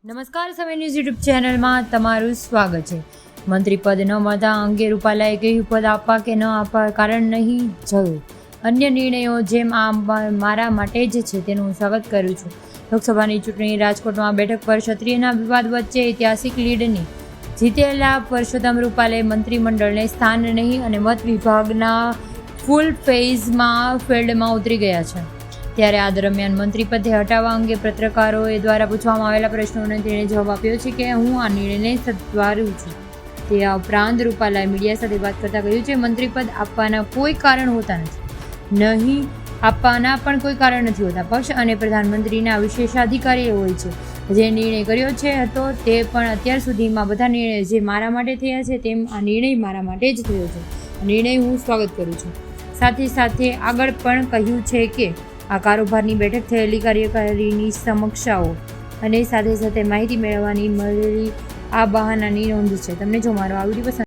નમસ્કાર, સમય news YouTube ચેનલમાં તમારું સ્વાગત છે. મંત્રી પદ ન મળતા અંગે રૂપાલાએ કહ્યું, પદ આપવા કે ન આપવા કારણ નહીં, જરૂર અન્ય નિર્ણયો જેમ આ મારા માટે જ છે તેનું હું સ્વાગત કરું છું. લોકસભાની ચૂંટણી રાજકોટમાં બેઠક પર ક્ષત્રિયના વિવાદ વચ્ચે ઐતિહાસિક લીડની જીતેલા પરસોત્તમ રૂપાલે મંત્રીમંડળને સ્થાન નહીં અને મત વિભાગના ફૂલ ફેઝમાં ફિલ્ડમાં ઉતરી ગયા છે. ત્યારે આ દરમિયાન મંત્રી પદે હટાવવા અંગે પત્રકારોએ દ્વારા પૂછવામાં આવેલા પ્રશ્નોને તેણે જવાબ આપ્યો છે કે હું આ નિર્ણયને સત્વારું છું. તે ઉપરાંત રૂપાલાએ મીડિયા સાથે વાત કરતાં કહ્યું છે, મંત્રી પદ આપવાના કોઈ કારણ હોતા નથી, નહીં આપવાના પણ કોઈ કારણ નથી હોતા. પક્ષ અને પ્રધાનમંત્રીના વિશેષાધિકારી હોય છે. જે નિર્ણય કર્યો છે હતો તે પણ અત્યાર સુધીમાં બધા નિર્ણયો જે મારા માટે થયા છે તેમ આ નિર્ણય મારા માટે જ થયો છે. આ નિર્ણય હું સ્વાગત કરું છું. સાથે આગળ પણ કહ્યું છે કે આ કારોબારની બેઠક થયેલી કાર્યકારીની સમીક્ષાઓ અને સાથે માહિતી મેળવવાની મળેલી આ બહાનાની નોંધ છે. તમને જો મારો આ વિડીયો પસંદ